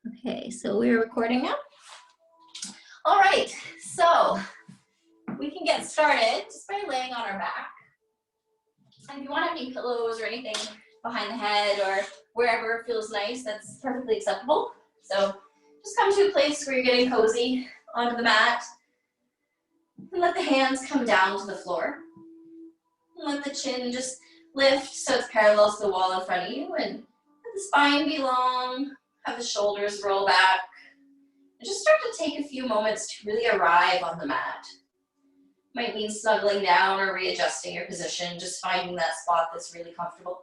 Okay, so we're recording now. All right, so we can get started just by laying on our back. And if you want any pillows or anything behind the head or wherever feels nice, that's perfectly acceptable. So just come to a place where you're getting cozy onto the mat and let the hands come down to the floor. And let the chin just lift so it's parallel to the wall in front of you, and let the spine be long, have the shoulders roll back. And just start to take a few moments to really arrive on the mat. Might mean snuggling down or readjusting your position, just finding that spot that's really comfortable.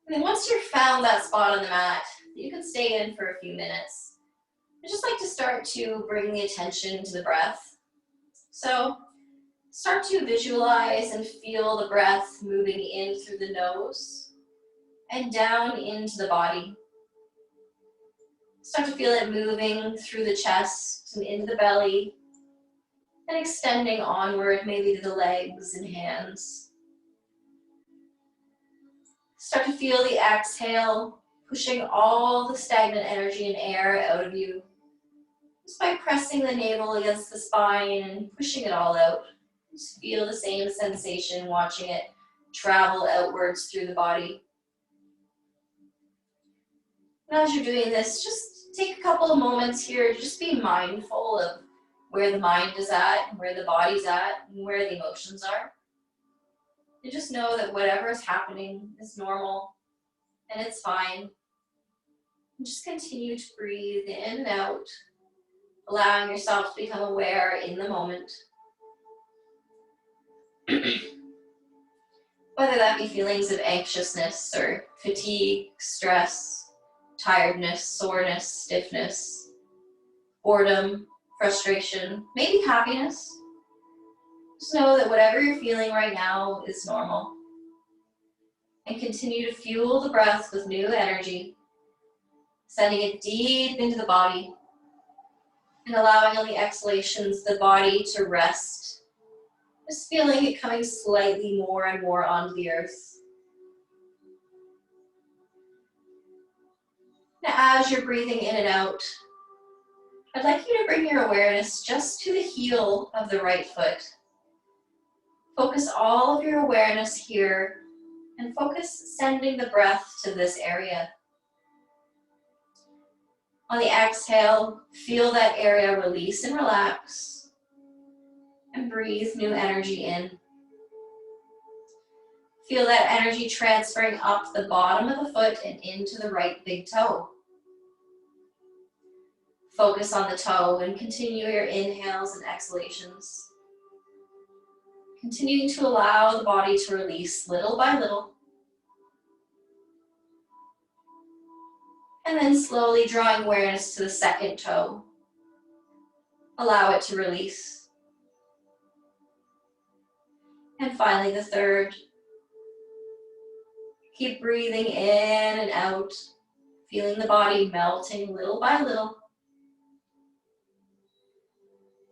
And then once you've found that spot on the mat, you can stay in for a few minutes. I just like to start to bring the attention to the breath. So start to visualize and feel the breath moving in through the nose and down into the body. Start to feel it moving through the chest and into the belly and extending onward, maybe to the legs and hands. Start to feel the exhale, pushing all the stagnant energy and air out of you, just by pressing the navel against the spine and pushing it all out. Just feel the same sensation, watching it travel outwards through the body. And as you're doing this, just take a couple of moments here to just be mindful of where the mind is at, where the body's at, and where the emotions are. And just know that whatever is happening is normal and it's fine. And just continue to breathe in and out, allowing yourself to become aware in the moment. Whether that be feelings of anxiousness or fatigue, stress, tiredness, soreness, stiffness, boredom, frustration, maybe happiness. Just know that whatever you're feeling right now is normal. And continue to fuel the breath with new energy, sending it deep into the body and allowing on the exhalations the body to rest. Just feeling it coming slightly more and more onto the earth. Now, as you're breathing in and out, I'd like you to bring your awareness just to the heel of the right foot. Focus all of your awareness here and focus sending the breath to this area. On the exhale, feel that area release and relax and breathe new energy in. Feel that energy transferring up the bottom of the foot and into the right big toe. Focus on the toe and continue your inhales and exhalations. Continuing to allow the body to release little by little. And then slowly drawing awareness to the second toe. Allow it to release. And finally the third. Keep breathing in and out, feeling the body melting little by little.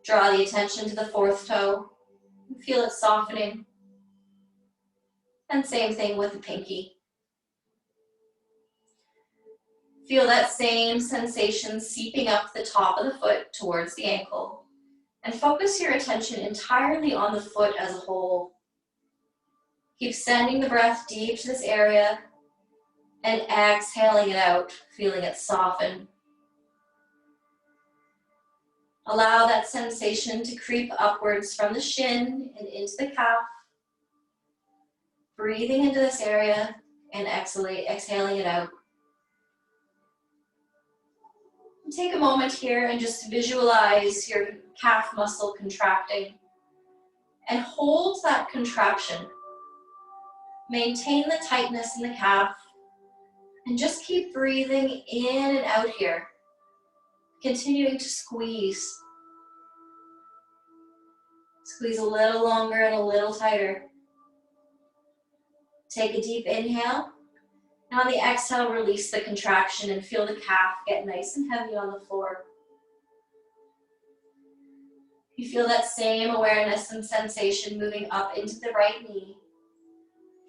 Draw the attention to the fourth toe. Feel it softening. And same thing with the pinky. Feel that same sensation seeping up the top of the foot towards the ankle. And focus your attention entirely on the foot as a whole. Keep sending the breath deep to this area and exhaling it out, feeling it soften. Allow that sensation to creep upwards from the shin and into the calf. Breathing into this area and exhaling it out. Take a moment here and just visualize your calf muscle contracting and hold that contraction. Maintain the tightness in the calf and just keep breathing in and out here. Continuing to squeeze. Squeeze a little longer and a little tighter. Take a deep inhale. And on the exhale, release the contraction and feel the calf get nice and heavy on the floor. You feel that same awareness and sensation moving up into the right knee.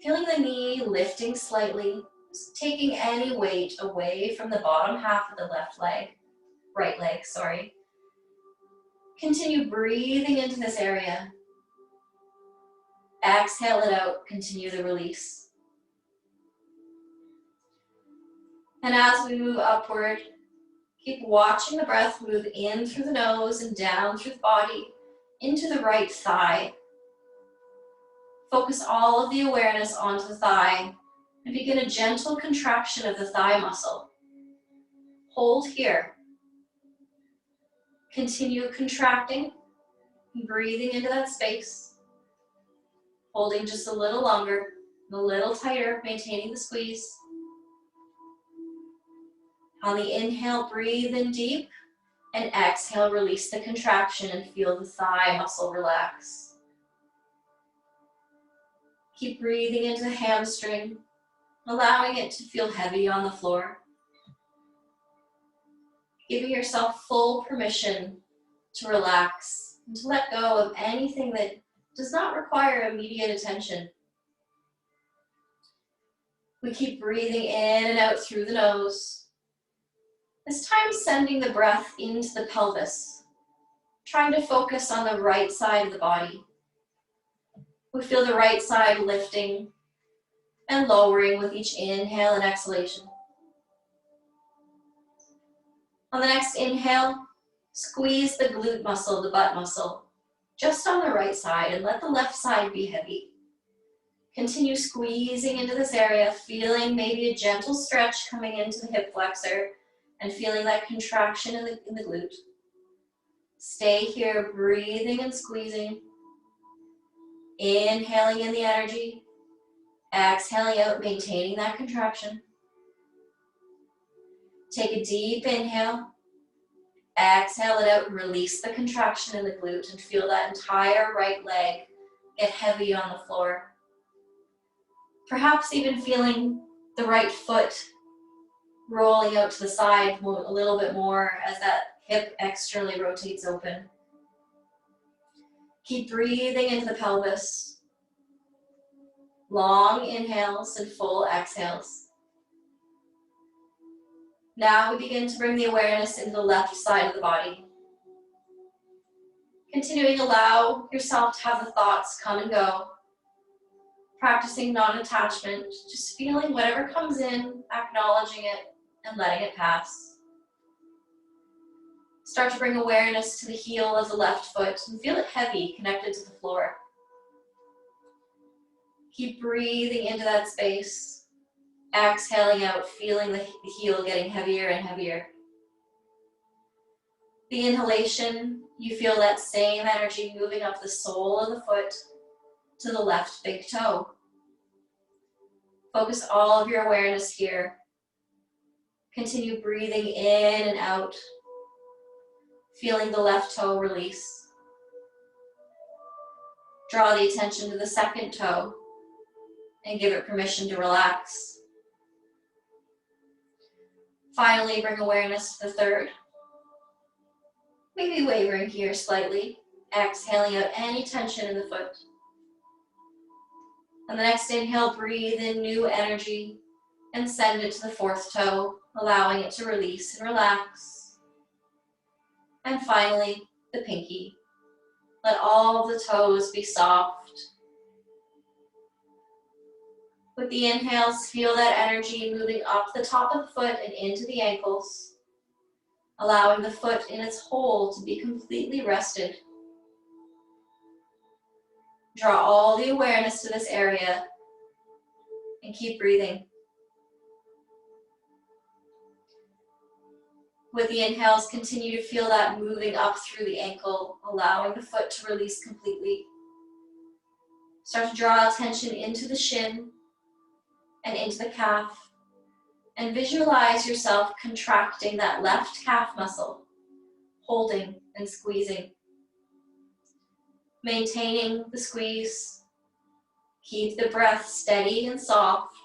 Feeling the knee lifting slightly Just taking any weight away from the bottom half of the right leg, sorry. Continue breathing into this area. Exhale it out, continue the release. And as we move upward, keep watching the breath move in through the nose and down through the body into the right thigh. Focus all of the awareness onto the thigh and begin a gentle contraction of the thigh muscle. Hold here. Continue contracting, breathing into that space. Holding just a little longer, a little tighter, maintaining the squeeze. On the inhale, breathe in deep, and exhale, release the contraction and feel the thigh muscle relax. Keep breathing into the hamstring, allowing it to feel heavy on the floor. Giving yourself full permission to relax and to let go of anything that does not require immediate attention. We keep breathing in and out through the nose. This time sending the breath into the pelvis, trying to focus on the right side of the body. We feel the right side lifting and lowering with each inhale and exhalation. On the next inhale, squeeze the glute muscle, the butt muscle, just on the right side, and let the left side be heavy. Continue squeezing into this area, feeling maybe a gentle stretch coming into the hip flexor and feeling that contraction in the glute. Stay here, breathing and squeezing. Inhaling in the energy, exhaling out, maintaining that contraction. Take a deep inhale, exhale it out, release the contraction in the glute and feel that entire right leg get heavy on the floor. Perhaps even feeling the right foot rolling out to the side a little bit more as that hip externally rotates open. Keep breathing into the pelvis. Long inhales and full exhales. Now we begin to bring the awareness into the left side of the body. Continuing to allow yourself to have the thoughts come and go. Practicing non-attachment, just feeling whatever comes in, acknowledging it, and letting it pass. Start to bring awareness to the heel of the left foot and feel it heavy, connected to the floor. Keep breathing into that space. Exhaling out, feeling the heel getting heavier and heavier. The inhalation, you feel that same energy moving up the sole of the foot to the left big toe. Focus all of your awareness here. Continue breathing in and out, feeling the left toe release. Draw the attention to the second toe and give it permission to relax. Finally, bring awareness to the third. Maybe wavering here slightly, exhaling out any tension in the foot. On the next inhale, breathe in new energy and send it to the fourth toe, allowing it to release and relax. And finally, the pinky. Let all the toes be soft. With the inhales, feel that energy moving up the top of the foot and into the ankles, allowing the foot in its whole to be completely rested. Draw all the awareness to this area and keep breathing. With the inhales, continue to feel that moving up through the ankle, allowing the foot to release completely. Start to draw attention into the shin and into the calf, and visualize yourself contracting that left calf muscle, holding and squeezing. Maintaining the squeeze. Keep the breath steady and soft,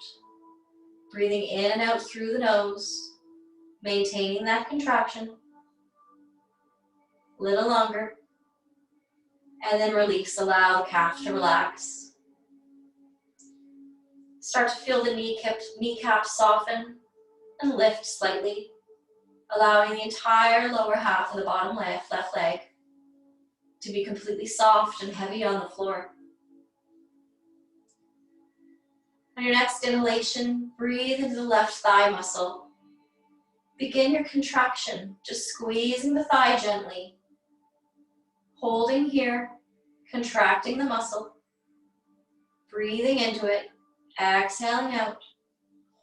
breathing in and out through the nose, maintaining that contraction. A little longer, and then release, allow the calf to relax. Start to feel the kneecaps soften and lift slightly, allowing the entire lower half of the bottom leg, left leg, to be completely soft and heavy on the floor. On your next inhalation, breathe into the left thigh muscle. Begin your contraction, just squeezing the thigh gently, holding here, contracting the muscle, breathing into it, exhaling out,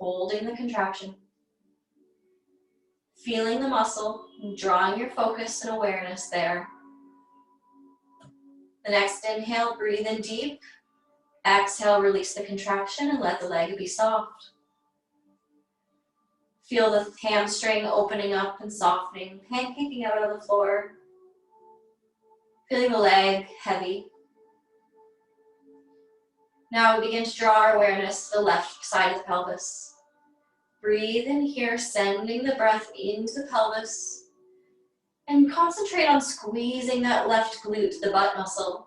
holding the contraction. Feeling the muscle, drawing your focus and awareness there. The next inhale, breathe in deep. Exhale, release the contraction and let the leg be soft. Feel the hamstring opening up and softening, pancaking out on the floor. Feeling the leg heavy. Now we begin to draw our awareness to the left side of the pelvis. Breathe in here, sending the breath into the pelvis. And concentrate on squeezing that left glute, the butt muscle.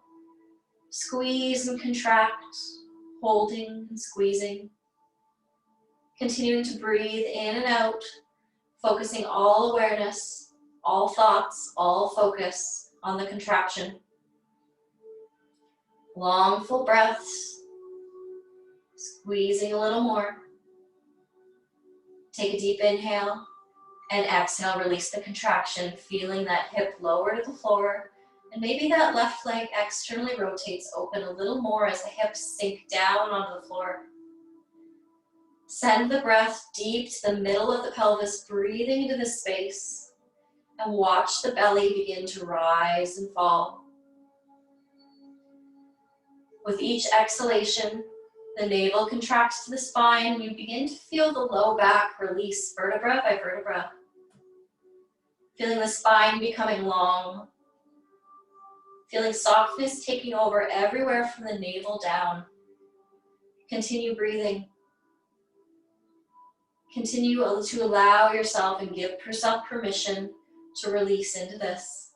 Squeeze and contract, holding and squeezing. Continuing to breathe in and out, focusing all awareness, all thoughts, all focus on the contraction. Long, full breaths. Squeezing a little more. Take a deep inhale and exhale, release the contraction, feeling that hip lower to the floor. And maybe that left leg externally rotates open a little more as the hips sink down onto the floor. Send the breath deep to the middle of the pelvis, breathing into the space. And watch the belly begin to rise and fall. With each exhalation, the navel contracts to the spine, and you begin to feel the low back release vertebra by vertebra. Feeling the spine becoming long. Feeling softness taking over everywhere from the navel down. Continue breathing. Continue to allow yourself and give yourself permission to release into this.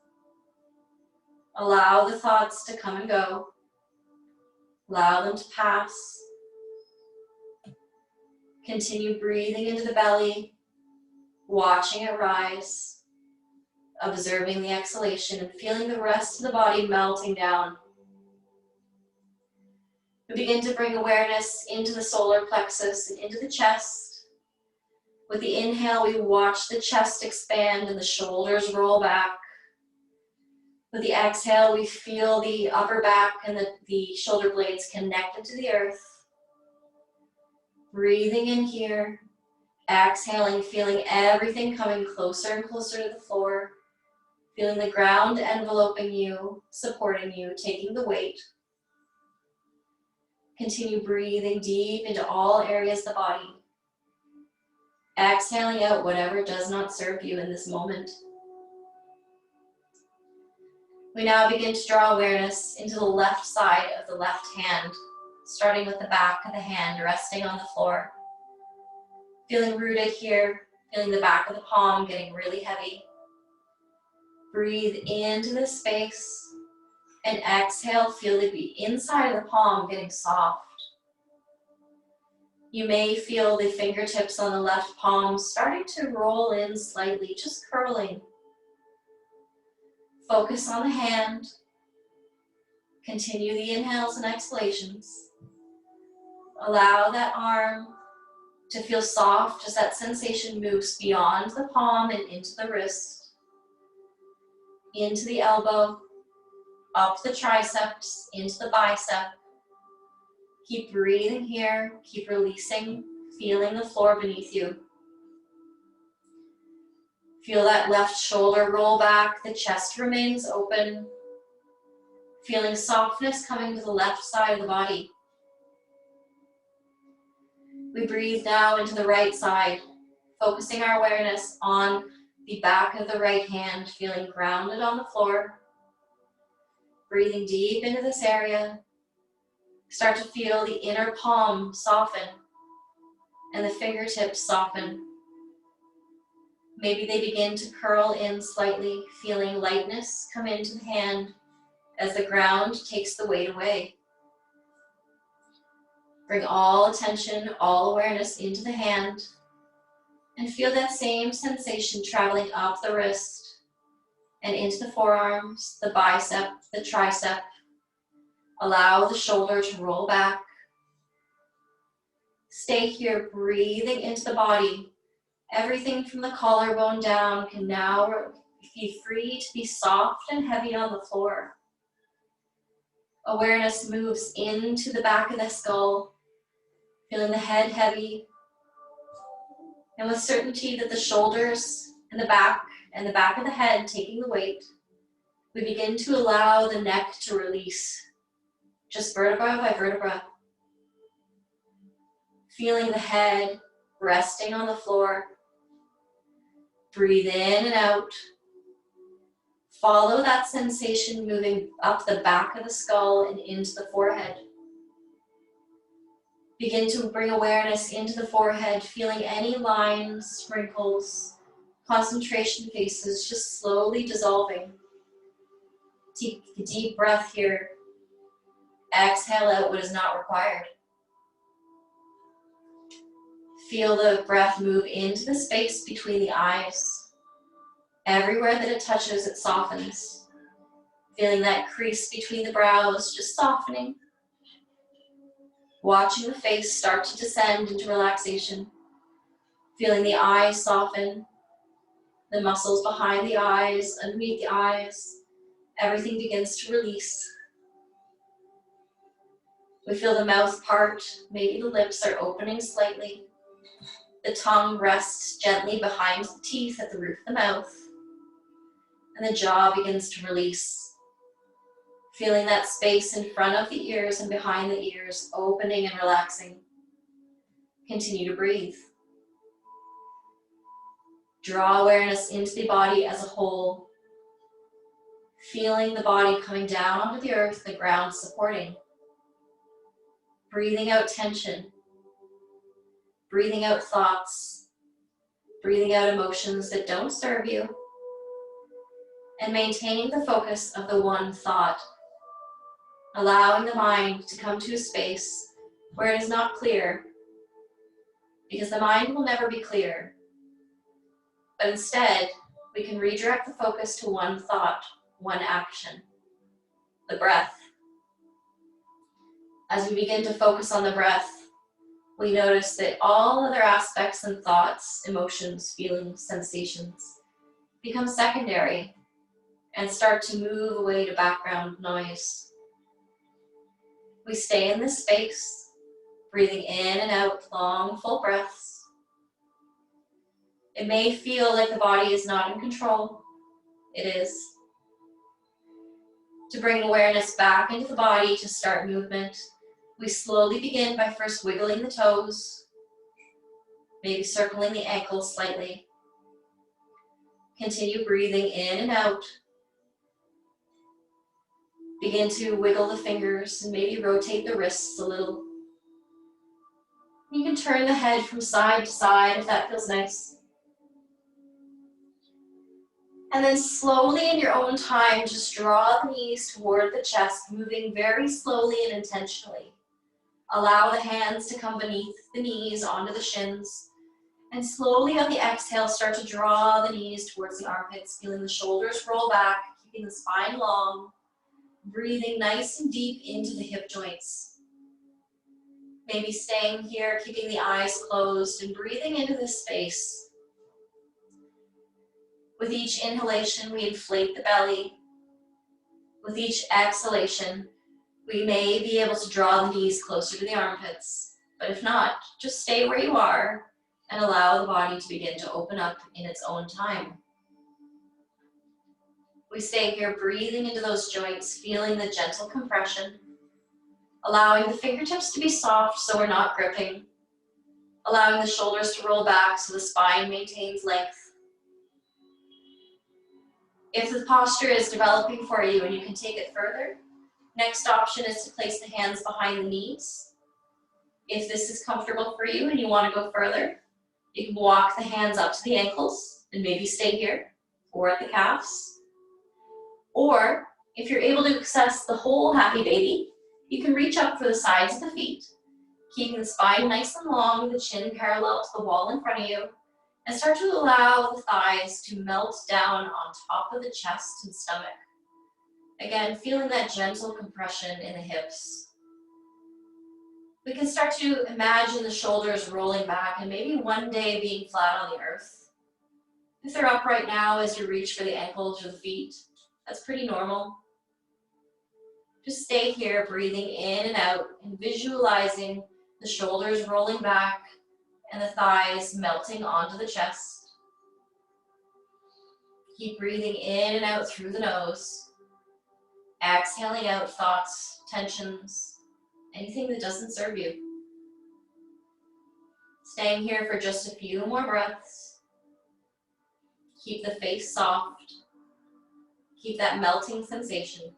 Allow the thoughts to come and go. Allow them to pass. Continue breathing into the belly, watching it rise, observing the exhalation and feeling the rest of the body melting down. We begin to bring awareness into the solar plexus and into the chest. With the inhale, we watch the chest expand and the shoulders roll back. With the exhale, we feel the upper back and the shoulder blades connected to the earth. Breathing in here, exhaling, feeling everything coming closer and closer to the floor. Feeling the ground enveloping you, supporting you, taking the weight. Continue breathing deep into all areas of the body. Exhaling out whatever does not serve you in this moment. We now begin to draw awareness into the left side of the left hand, starting with the back of the hand resting on the floor. Feeling rooted here, feeling the back of the palm getting really heavy. Breathe into the space and exhale, feel the inside of the palm getting soft. You may feel the fingertips on the left palm starting to roll in slightly, just curling. Focus on the hand. Continue the inhales and exhalations. Allow that arm to feel soft as that sensation moves beyond the palm and into the wrist, into the elbow, up the triceps, into the bicep. Keep breathing here, keep releasing, feeling the floor beneath you. Feel that left shoulder roll back, the chest remains open. Feeling softness coming to the left side of the body. We breathe now into the right side, focusing our awareness on the back of the right hand, feeling grounded on the floor. Breathing deep into this area. Start to feel the inner palm soften and the fingertips soften. Maybe they begin to curl in slightly, feeling lightness come into the hand as the ground takes the weight away. Bring all attention, all awareness into the hand, and feel that same sensation traveling up the wrist and into the forearms, the bicep, the tricep. Allow the shoulder to roll back. Stay here, breathing into the body. Everything from the collarbone down can now be free to be soft and heavy on the floor. Awareness moves into the back of the skull, feeling the head heavy, and with certainty that the shoulders and the back of the head taking the weight, we begin to allow the neck to release, just vertebra by vertebra. Feeling the head resting on the floor. Breathe in and out. Follow that sensation moving up the back of the skull and into the forehead. Begin to bring awareness into the forehead, feeling any lines, wrinkles, concentration faces just slowly dissolving. Take a deep breath here. Exhale out what is not required. Feel the breath move into the space between the eyes. Everywhere that it touches, it softens. Feeling that crease between the brows just softening. Watching the face start to descend into relaxation. Feeling the eyes soften. The muscles behind the eyes, underneath the eyes. Everything begins to release. We feel the mouth part. Maybe the lips are opening slightly. The tongue rests gently behind the teeth at the roof of the mouth. And the jaw begins to release. Feeling that space in front of the ears and behind the ears opening and relaxing. Continue to breathe. Draw awareness into the body as a whole. Feeling the body coming down onto the earth, the ground supporting. Breathing out tension. Breathing out thoughts. Breathing out emotions that don't serve you. And maintaining the focus of the one thought. Allowing the mind to come to a space where it is not clear, because the mind will never be clear. But instead, we can redirect the focus to one thought, one action, the breath. As we begin to focus on the breath, we notice that all other aspects and thoughts, emotions, feelings, sensations become secondary and start to move away to background noise. We stay in this space, breathing in and out long, full breaths. It may feel like the body is not in control. It is. To bring awareness back into the body to start movement, we slowly begin by first wiggling the toes, maybe circling the ankles slightly. Continue breathing in and out. Begin to wiggle the fingers and maybe rotate the wrists a little. You can turn the head from side to side if that feels nice. And then slowly in your own time, just draw the knees toward the chest, moving very slowly and intentionally. Allow the hands to come beneath the knees onto the shins. And slowly on the exhale, start to draw the knees towards the armpits, feeling the shoulders roll back, keeping the spine long. Breathing nice and deep into the hip joints. Maybe staying here, keeping the eyes closed and breathing into this space. With each inhalation, we inflate the belly. With each exhalation, we may be able to draw the knees closer to the armpits. But if not, just stay where you are and allow the body to begin to open up in its own time. We stay here breathing into those joints, feeling the gentle compression, allowing the fingertips to be soft so we're not gripping, allowing the shoulders to roll back so the spine maintains length. If the posture is developing for you and you can take it further, next option is to place the hands behind the knees. If this is comfortable for you and you want to go further, you can walk the hands up to the ankles and maybe stay here or at the calves. Or, if you're able to access the whole happy baby, you can reach up for the sides of the feet, Keeping the spine nice and long, the chin parallel to the wall in front of you. And start to allow the thighs to melt down on top of the chest and stomach. Again, feeling that gentle compression in the hips. We can start to imagine the shoulders rolling back and maybe one day being flat on the earth. If they're up right now as you reach for the ankles or the feet, that's pretty normal. Just stay here, breathing in and out and visualizing the shoulders rolling back and the thighs melting onto the chest. Keep breathing in and out through the nose. Exhaling out thoughts, tensions, anything that doesn't serve you. Staying here for just a few more breaths. Keep the face soft. Keep that melting sensation.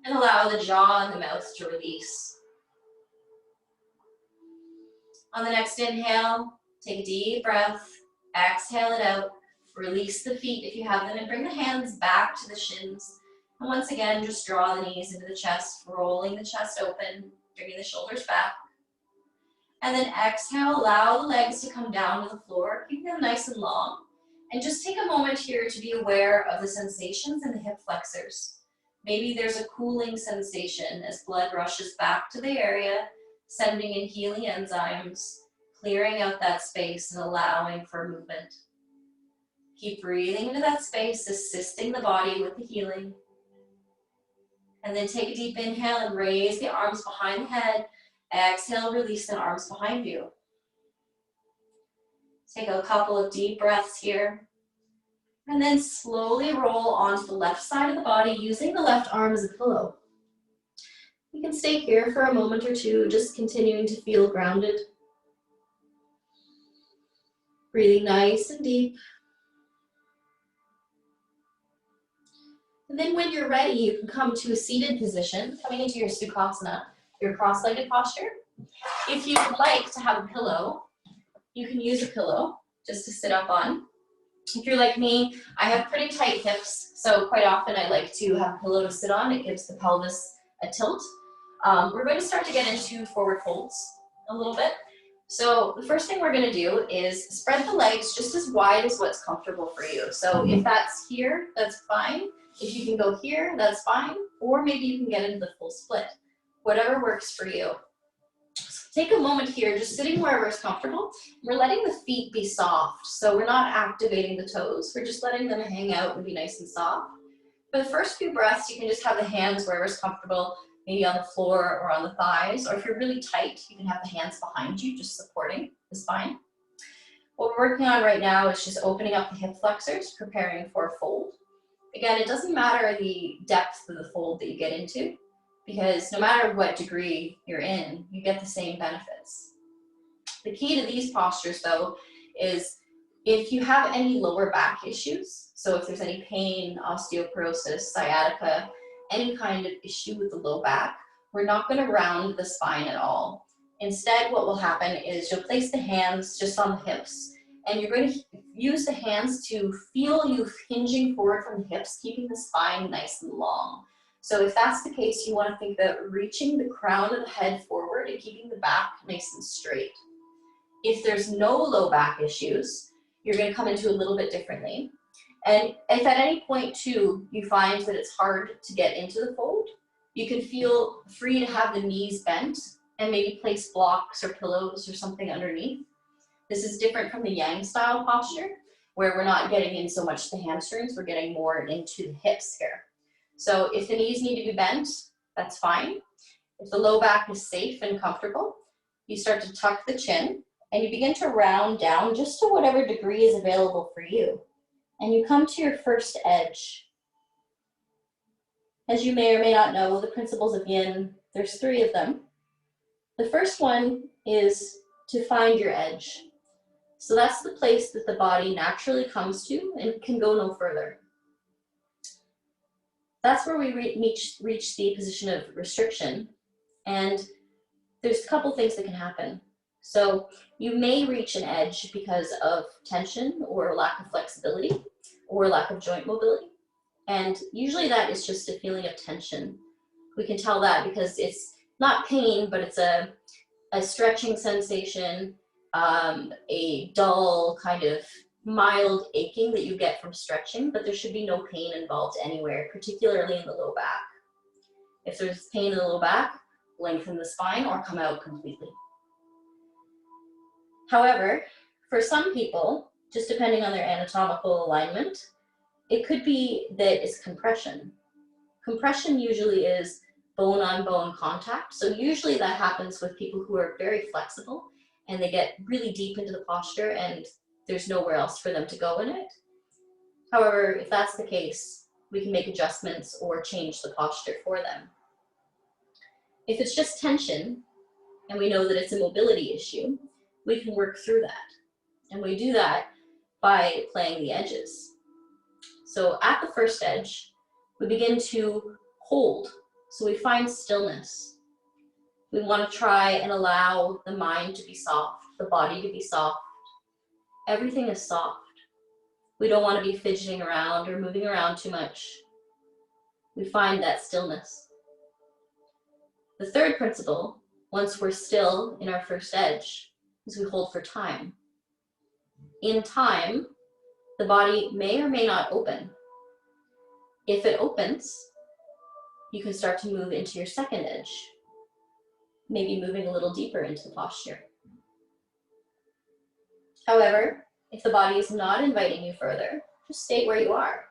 And allow the jaw and the mouth to release. On the next inhale, take a deep breath. Exhale it out. Release the feet if you have them and bring the hands back to the shins. And once again, just draw the knees into the chest, rolling the chest open, bringing the shoulders back. And then exhale, allow the legs to come down to the floor, keeping them nice and long. And just take a moment here to be aware of the sensations in the hip flexors. Maybe there's a cooling sensation as blood rushes back to the area, sending in healing enzymes, clearing out that space and allowing for movement. Keep breathing into that space, assisting the body with the healing. And then take a deep inhale and raise the arms behind the head. Exhale, release the arms behind you. Take a couple of deep breaths here. And then slowly roll onto the left side of the body using the left arm as a pillow. You can stay here for a moment or two, just continuing to feel grounded. Breathing nice and deep. And then when you're ready, you can come to a seated position, coming into your Sukhasana, your cross-legged posture. If you would like to have a pillow, you can use a pillow just to sit up on. If you're like me, I have pretty tight hips, so quite often I like to have a pillow to sit on. It gives the pelvis a tilt. We're going to start to get into forward folds a little bit. So the first thing we're going to do is spread the legs just as wide as what's comfortable for you. So if that's here, that's fine. If you can go here, that's fine. Or maybe you can get into the full split. Whatever works for you. So take a moment here, just sitting wherever is comfortable. We're letting the feet be soft. So we're not activating the toes. We're just letting them hang out and be nice and soft. For the first few breaths, you can just have the hands wherever is comfortable, maybe on the floor or on the thighs. Or if you're really tight, you can have the hands behind you, just supporting the spine. What we're working on right now is just opening up the hip flexors, preparing for a fold. Again, it doesn't matter the depth of the fold that you get into, because no matter what degree you're in, you get the same benefits. The key to these postures, though, is if you have any lower back issues, so if there's any pain, osteoporosis, sciatica, any kind of issue with the low back, we're not going to round the spine at all. Instead, what will happen is you'll place the hands just on the hips, and you're going to use the hands to feel you hinging forward from the hips, keeping the spine nice and long. So if that's the case, you want to think about reaching the crown of the head forward and keeping the back nice and straight. If there's no low back issues, you're going to come into a little bit differently. And if at any point too, you find that it's hard to get into the fold, you can feel free to have the knees bent and maybe place blocks or pillows or something underneath. This is different from the Yang style posture, where we're not getting in so much the hamstrings, we're getting more into the hips here. So if the knees need to be bent, that's fine. If the low back is safe and comfortable, you start to tuck the chin and you begin to round down just to whatever degree is available for you. And you come to your first edge. As you may or may not know, the principles of yin, there's 3 of them. The first one is to find your edge. So that's the place that the body naturally comes to and can go no further. That's where we reach the position of restriction. And there's a couple things that can happen. So you may reach an edge because of tension or lack of flexibility or lack of joint mobility. And usually that is just a feeling of tension. We can tell that because it's not pain, but it's a a stretching sensation, a dull kind of mild aching that you get from stretching, but there should be no pain involved anywhere, particularly in the low back. If there's pain in the low back, lengthen the spine or come out completely. However, for some people, just depending on their anatomical alignment, it could be that it's compression. Compression usually is bone-on-bone contact. So usually that happens with people who are very flexible and they get really deep into the posture and there's nowhere else for them to go in it. However, if that's the case, we can make adjustments or change the posture for them. If it's just tension and we know that it's a mobility issue, we can work through that. And we do that by playing the edges. So at the first edge, we begin to hold. So we find stillness. We want to try and allow the mind to be soft, the body to be soft. Everything is soft. We don't want to be fidgeting around or moving around too much. We find that stillness. The third principle, once we're still in our first edge, is we hold for time. In time, the body may or may not open. If it opens, you can start to move into your second edge, maybe moving a little deeper into the posture. However, if the body is not inviting you further, just stay where you are.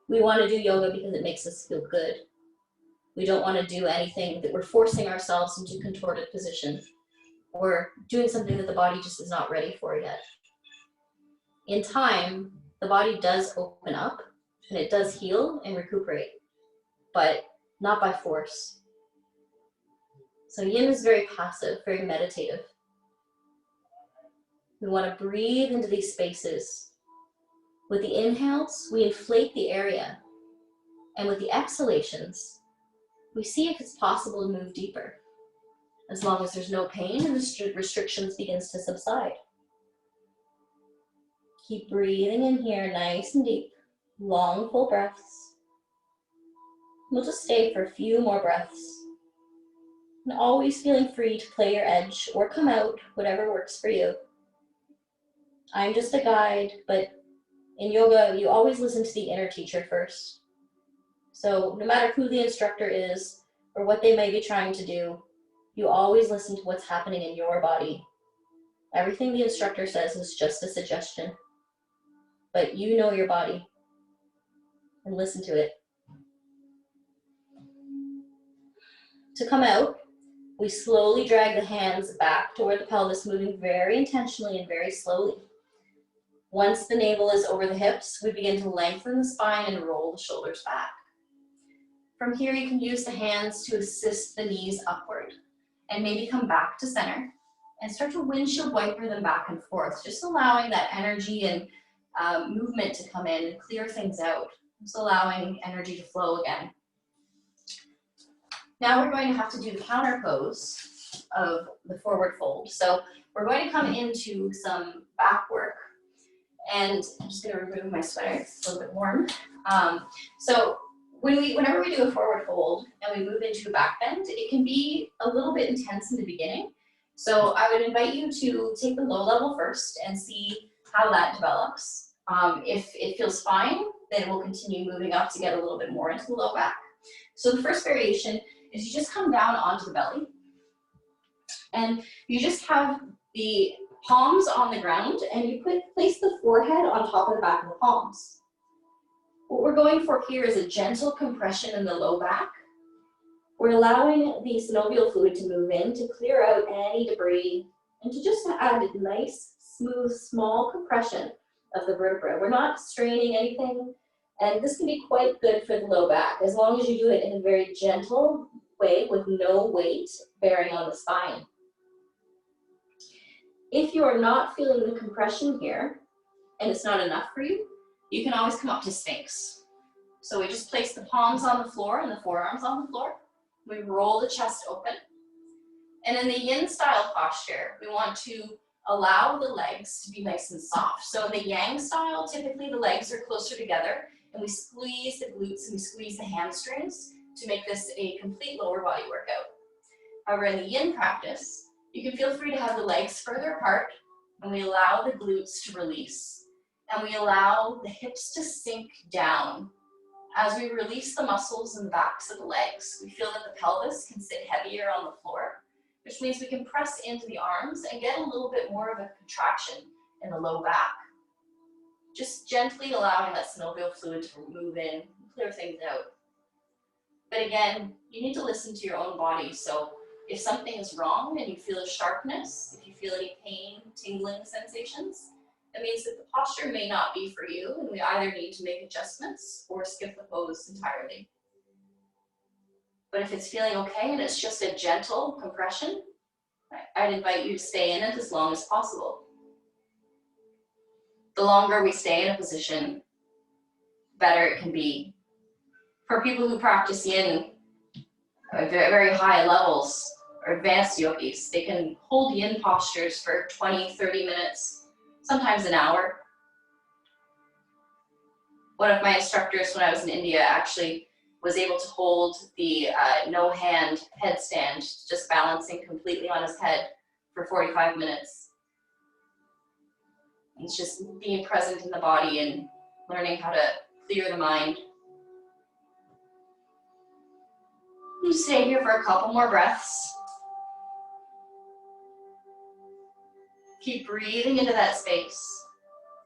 We want to do yoga because it makes us feel good. We don't want to do anything that we're forcing ourselves into contorted position or doing something that the body just is not ready for yet. In time, the body does open up and it does heal and recuperate, but not by force. So yin is very passive, very meditative. We want to breathe into these spaces. With the inhales, we inflate the area. And with the exhalations, we see if it's possible to move deeper, as long as there's no pain and the restrictions begins to subside. Keep breathing in here nice and deep, long, full breaths. We'll just stay for a few more breaths. And always feeling free to play your edge or come out, whatever works for you. I'm just a guide, but in yoga, you always listen to the inner teacher first. So no matter who the instructor is or what they may be trying to do, you always listen to what's happening in your body. Everything the instructor says is just a suggestion, but you know your body and listen to it. To come out, we slowly drag the hands back toward the pelvis, moving very intentionally and very slowly. Once the navel is over the hips, we begin to lengthen the spine and roll the shoulders back. From here, you can use the hands to assist the knees upward and maybe come back to center and start to windshield wiper them back and forth, just allowing that energy and movement to come in and clear things out, just allowing energy to flow again. Now we're going to have to do the counter pose of the forward fold. So we're going to come into some back work. And I'm just going to remove my sweater, it's a little bit warm. So whenever we do a forward fold and we move into a back bend, it can be a little bit intense in the beginning. So I would invite you to take the low level first and see how that develops. If it feels fine, then we'll continue moving up to get a little bit more into the low back. So the first variation is you just come down onto the belly and you just have the palms on the ground and you place the forehead on top of the back of the palms. What we're going for here is a gentle compression in the low back. We're allowing the synovial fluid to move in to clear out any debris and to just add a nice, smooth, small compression of the vertebra. We're not straining anything, and this can be quite good for the low back as long as you do it in a very gentle way with no weight bearing on the spine. If you are not feeling the compression here, and it's not enough for you, you can always come up to Sphinx. So we just place the palms on the floor and the forearms on the floor. We roll the chest open. And in the yin style posture, we want to allow the legs to be nice and soft. So in the yang style, typically the legs are closer together and we squeeze the glutes and we squeeze the hamstrings to make this a complete lower body workout. However, in the yin practice, you can feel free to have the legs further apart, and we allow the glutes to release, and we allow the hips to sink down. As we release the muscles in the backs of the legs, we feel that the pelvis can sit heavier on the floor, which means we can press into the arms and get a little bit more of a contraction in the low back. Just gently allowing that synovial fluid to move in, clear things out. But again, you need to listen to your own body. So if something is wrong and you feel a sharpness, if you feel any pain, tingling sensations, that means that the posture may not be for you, and we either need to make adjustments or skip the pose entirely. But if it's feeling okay and it's just a gentle compression, I'd invite you to stay in it as long as possible. The longer we stay in a position, better it can be. For people who practice yin at very high levels or advanced yogis, they can hold yin postures for 20, 30 minutes, sometimes an hour. One of my instructors when I was in India actually was able to hold the no-hand headstand, just balancing completely on his head for 45 minutes. It's just being present in the body and learning how to clear the mind. You stay here for a couple more breaths. Keep breathing into that space.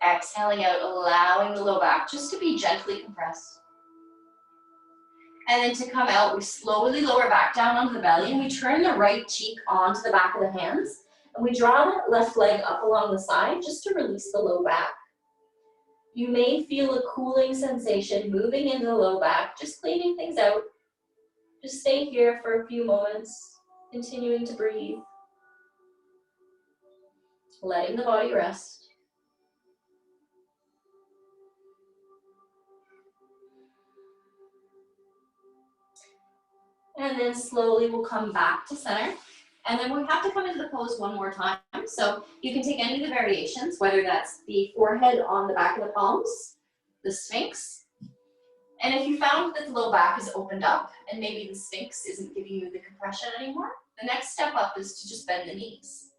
Exhaling out, allowing the low back just to be gently compressed. And then to come out, we slowly lower back down onto the belly, and we turn the right cheek onto the back of the hands, and we draw that left leg up along the side just to release the low back. You may feel a cooling sensation moving into the low back, just cleaning things out. Just stay here for a few moments, continuing to breathe. Letting the body rest. And then slowly we'll come back to center. And then we have to come into the pose one more time. So you can take any of the variations, whether that's the forehead on the back of the palms, the Sphinx. And if you found that the low back is opened up and maybe the Sphinx isn't giving you the compression anymore, the next step up is to just bend the knees.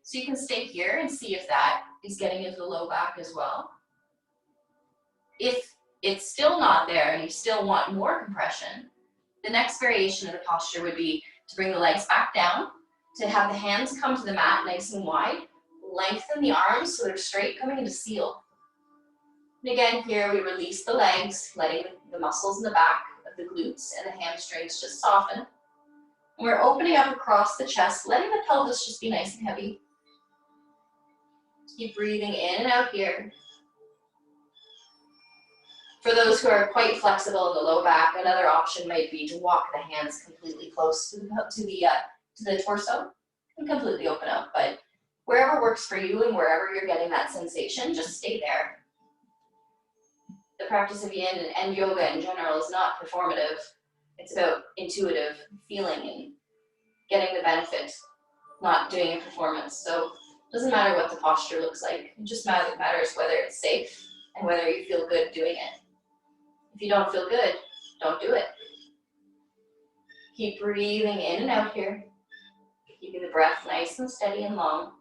So you can stay here and see if that is getting into the low back as well. If it's still not there and you still want more compression, the next variation of the posture would be to bring the legs back down, to have the hands come to the mat nice and wide, lengthen the arms so they're straight, coming into seal. And again, here we release the legs, letting the muscles in the back of the glutes and the hamstrings just soften. And we're opening up across the chest, letting the pelvis just be nice and heavy. Keep breathing in and out here. For those who are quite flexible in the low back, another option might be to walk the hands completely close to the torso and completely open up. But wherever works for you and wherever you're getting that sensation, just stay there. The practice of yin and yoga in general is not performative. It's about intuitive feeling and getting the benefit, not doing a performance. So it doesn't matter what the posture looks like. It just matters whether it's safe and whether you feel good doing it. If you don't feel good, don't do it. Keep breathing in and out here. Keeping the breath nice and steady and long.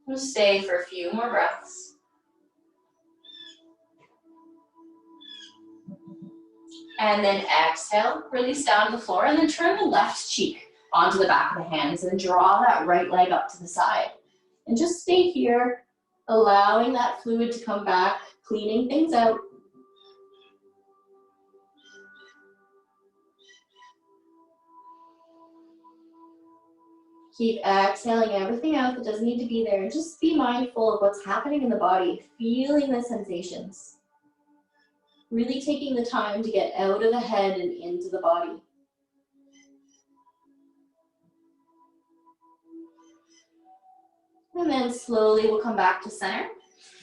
And stay for a few more breaths. And then exhale, release down to the floor, and then turn the left cheek onto the back of the hands and draw that right leg up to the side. And just stay here, allowing that fluid to come back, cleaning things out. Keep exhaling everything out that doesn't need to be there. And just be mindful of what's happening in the body, feeling the sensations. Really taking the time to get out of the head and into the body. And then slowly we'll come back to center.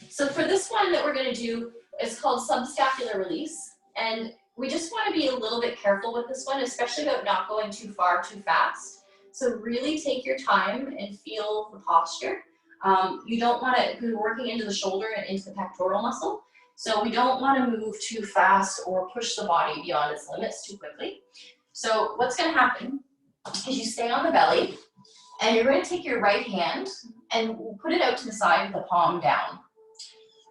So for this one that we're going to do, it's called subscapular release. And we just want to be a little bit careful with this one, especially about not going too far too fast. So really take your time and feel the posture. You don't want to, because we're working into the shoulder and into the pectoral muscle. So we don't want to move too fast or push the body beyond its limits too quickly. So what's gonna happen is you stay on the belly and you're gonna take your right hand and put it out to the side with the palm down.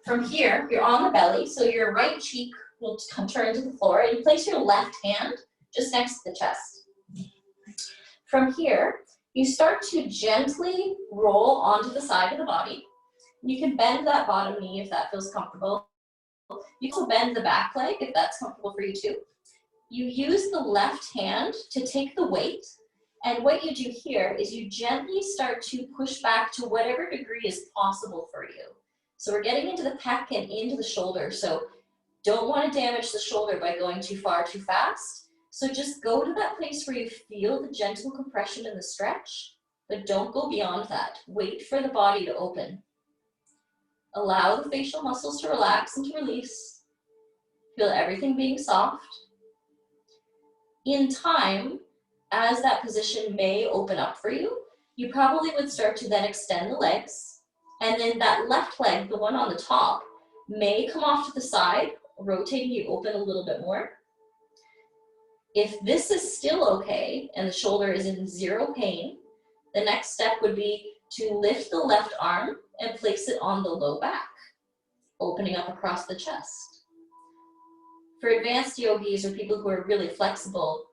From here, you're on the belly, so your right cheek will turn to the floor, and you place your left hand just next to the chest. From here, you start to gently roll onto the side of the body. You can bend that bottom knee if that feels comfortable. You can bend the back leg if that's comfortable for you too. You use the left hand to take the weight, and what you do here is you gently start to push back to whatever degree is possible for you. So we're getting into the pec and into the shoulder, so don't want to damage the shoulder by going too far too fast. So just go to that place where you feel the gentle compression and the stretch, but don't go beyond that. Wait for the body to open. Allow the facial muscles to relax and to release. Feel everything being soft. In time, as that position may open up for you, you probably would start to then extend the legs. And then that left leg, the one on the top, may come off to the side, rotating you open a little bit more. If this is still okay and the shoulder is in zero pain, the next step would be to lift the left arm and place it on the low back, opening up across the chest. For advanced yogis or people who are really flexible,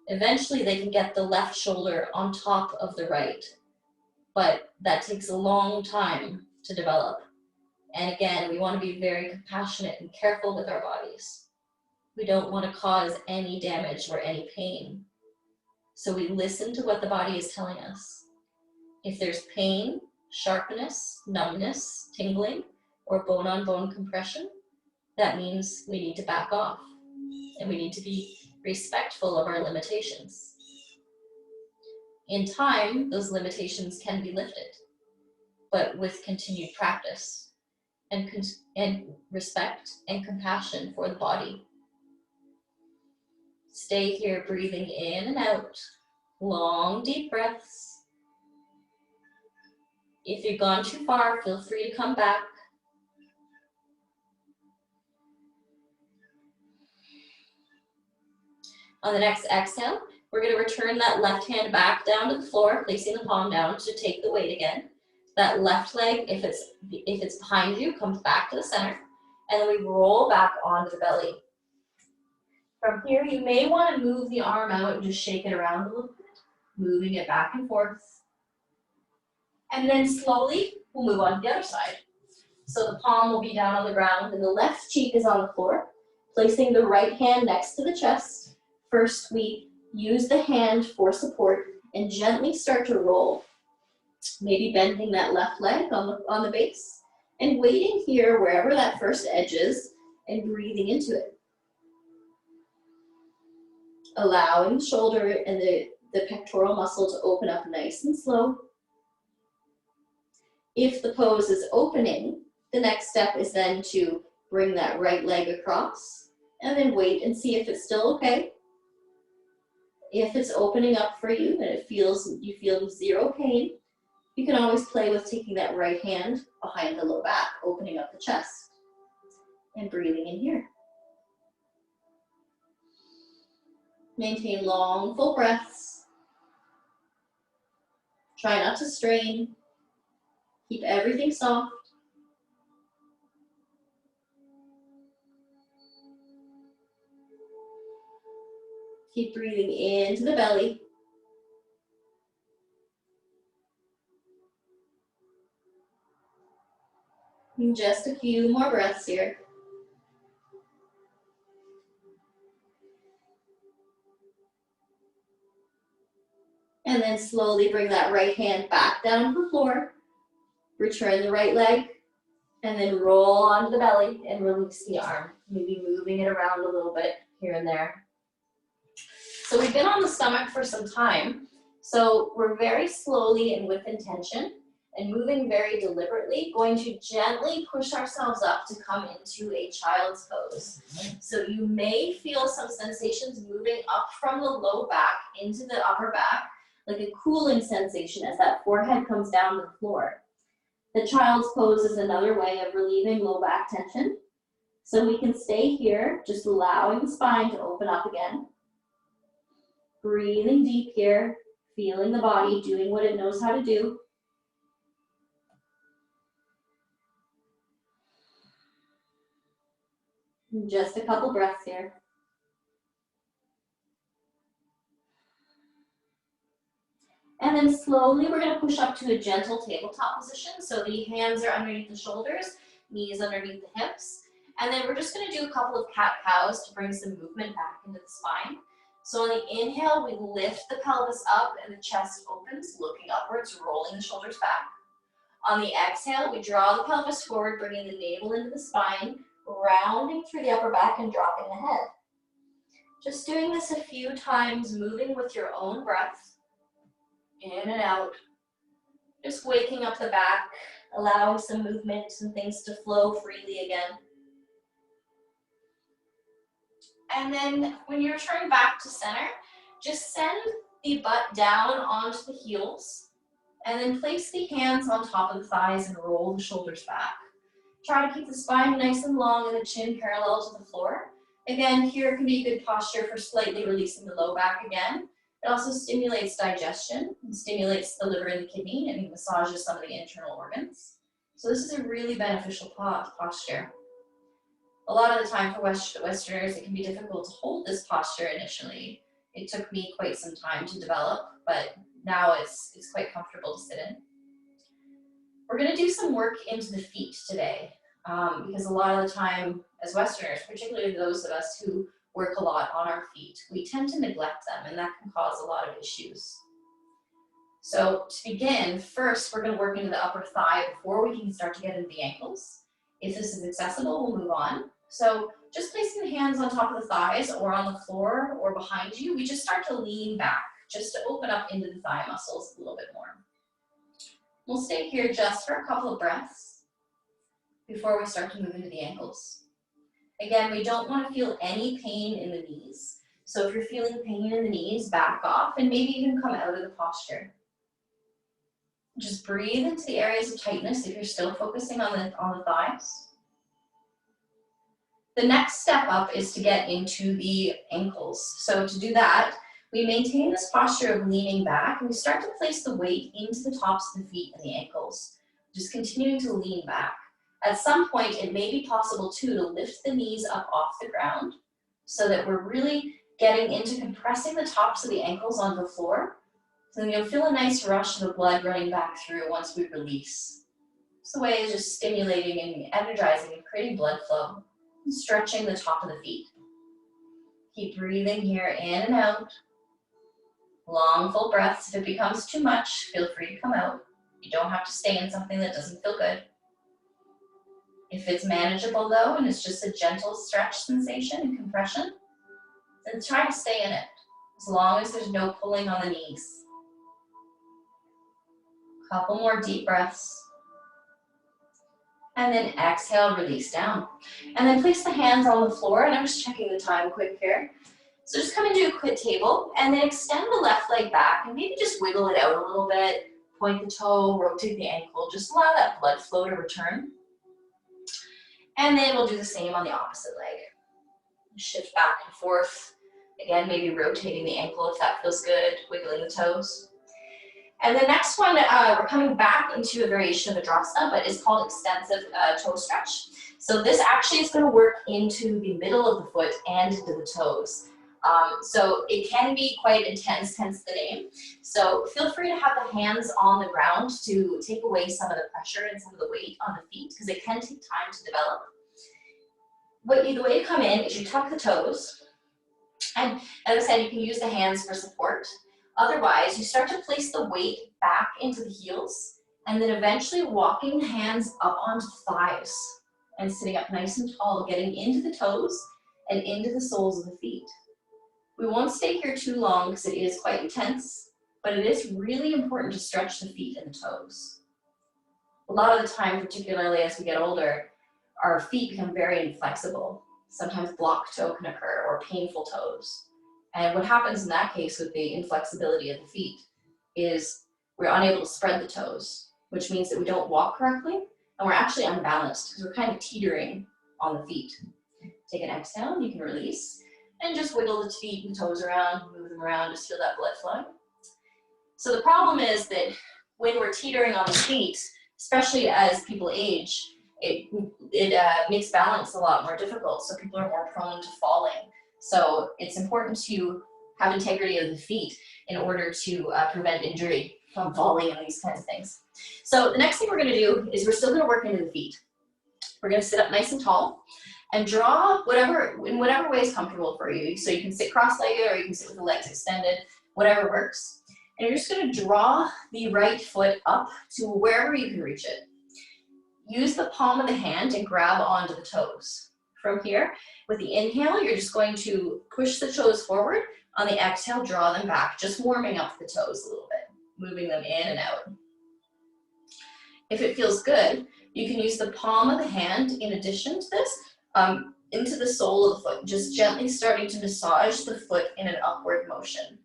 eventually they can get the left shoulder on top of the right, but that takes a long time to develop. And again, we want to be very compassionate and careful with our bodies. We don't want to cause any damage or any pain. So we listen to what the body is telling us. If there's pain, sharpness, numbness, tingling, or bone-on-bone compression, that means we need to back off and we need to be respectful of our limitations. In time, those limitations can be lifted, but with continued practice and respect and compassion for the body. Stay here breathing in and out, long deep breaths. If you've gone too far, feel free to come back. On the next exhale, we're going to return that left hand back down to the floor, placing the palm down to take the weight again. That left leg, if it's behind you, comes back to the center, and then we roll back onto the belly. From here, you may want to move the arm out and just shake it around a little bit, moving it back and forth. And then slowly, we'll move on to the other side. So the palm will be down on the ground, and the left cheek is on the floor, placing the right hand next to the chest. First, we use the hand for support and gently start to roll. Maybe bending that left leg on the base and waiting here wherever that first edge is and breathing into it. Allowing the shoulder and the pectoral muscle to open up nice and slow. If the pose is opening, the next step is then to bring that right leg across and then wait and see if it's still okay. If it's opening up for you and you feel zero pain, you can always play with taking that right hand behind the low back, opening up the chest, and breathing in here. Maintain long, full breaths. Try not to strain. Keep everything soft. Keep breathing into the belly. And just a few more breaths here. And then slowly bring that right hand back down to the floor. Return the right leg, and then roll onto the belly and release the arm. Maybe moving it around a little bit here and there. So we've been on the stomach for some time. So we're very slowly and with intention and moving very deliberately, going to gently push ourselves up to come into a child's pose. So you may feel some sensations moving up from the low back into the upper back, like a cooling sensation as that forehead comes down to the floor. The child's pose is another way of relieving low back tension. So we can stay here, just allowing the spine to open up again. Breathing deep here, feeling the body doing what it knows how to do. Just a couple breaths here. And then slowly we're gonna push up to a gentle tabletop position. So the hands are underneath the shoulders, knees underneath the hips. And then we're just gonna do a couple of cat-cows to bring some movement back into the spine. So on the inhale, we lift the pelvis up and the chest opens, looking upwards, rolling the shoulders back. On the exhale, we draw the pelvis forward, bringing the navel into the spine, rounding through the upper back and dropping the head. Just doing this a few times, moving with your own breath. In and out. Just waking up the back, allowing some movement and things to flow freely again. And then when you return back to center, just send the butt down onto the heels and then place the hands on top of the thighs and roll the shoulders back. Try to keep the spine nice and long and the chin parallel to the floor. Again, here can be a good posture for slightly releasing the low back again. It also stimulates digestion and stimulates the liver and the kidney, and it massages some of the internal organs. So this is a really beneficial posture. A lot of the time for Westerners, it can be difficult to hold this posture initially. It took me quite some time to develop, but now it's quite comfortable to sit in. We're gonna do some work into the feet today, because a lot of the time as Westerners, particularly those of us who work a lot on our feet, we tend to neglect them, and that can cause a lot of issues. So to begin, first we're going to work into the upper thigh before we can start to get into the ankles. If this is accessible, we'll move on. So just placing the hands on top of the thighs or on the floor or behind you, we just start to lean back just to open up into the thigh muscles a little bit more. We'll stay here just for a couple of breaths before we start to move into the ankles. Again, we don't want to feel any pain in the knees. So if you're feeling pain in the knees, back off and maybe even come out of the posture. Just breathe into the areas of tightness if you're still focusing on the thighs. The next step up is to get into the ankles. So to do that, we maintain this posture of leaning back and we start to place the weight into the tops of the feet and the ankles. Just continuing to lean back. At some point, it may be possible too to lift the knees up off the ground so that we're really getting into compressing the tops of the ankles onto the floor. So then you'll feel a nice rush of the blood running back through once we release. So the way is just stimulating and energizing and creating blood flow and stretching the top of the feet. Keep breathing here in and out. Long, full breaths. If it becomes too much, feel free to come out. You don't have to stay in something that doesn't feel good. If it's manageable though, and it's just a gentle stretch sensation and compression, then try to stay in it, as long as there's no pulling on the knees. Couple more deep breaths. And then exhale, release down. And then place the hands on the floor, and I'm just checking the time quick here. So just come into a quit table, and then extend the left leg back, and maybe just wiggle it out a little bit, point the toe, rotate the ankle, just allow that blood flow to return. And then we'll do the same on the opposite leg. Shift back and forth. Again, maybe rotating the ankle if that feels good, wiggling the toes. And the next one, we're coming back into a variation of Adrasana, but it's called extensive toe stretch. So this actually is going to work into the middle of the foot and into the toes. So it can be quite intense, hence the name. So feel free to have the hands on the ground to take away some of the pressure and some of the weight on the feet, because it can take time to develop. The way to come in is you tuck the toes, and as I said, you can use the hands for support. Otherwise, you start to place the weight back into the heels, and then eventually walking the hands up onto the thighs and sitting up nice and tall, getting into the toes and into the soles of the feet. We won't stay here too long because it is quite intense, but it is really important to stretch the feet and the toes. A lot of the time, particularly as we get older, our feet become very inflexible. Sometimes blocked toe can occur or painful toes. And what happens in that case with the inflexibility of the feet is we're unable to spread the toes, which means that we don't walk correctly and we're actually unbalanced because we're kind of teetering on the feet. Take an exhale, and you can release. And just wiggle the feet and toes around, move them around, just feel that blood flowing. So the problem is that when we're teetering on the feet, especially as people age, it makes balance a lot more difficult, so people are more prone to falling. So it's important to have integrity of the feet in order to prevent injury from falling and these kinds of things. So the next thing we're going to do is we're still going to work into the feet. We're going to sit up nice and tall and draw in whatever way is comfortable for you. So you can sit cross-legged or you can sit with the legs extended, whatever works. And you're just going to draw the right foot up to wherever you can reach it. Use the palm of the hand and grab onto the toes. From here, with the inhale, you're just going to push the toes forward. On the exhale, draw them back, just warming up the toes a little bit, moving them in and out. If it feels good, you can use the palm of the hand in addition to this, into the sole of the foot, just gently starting to massage the foot in an upward motion.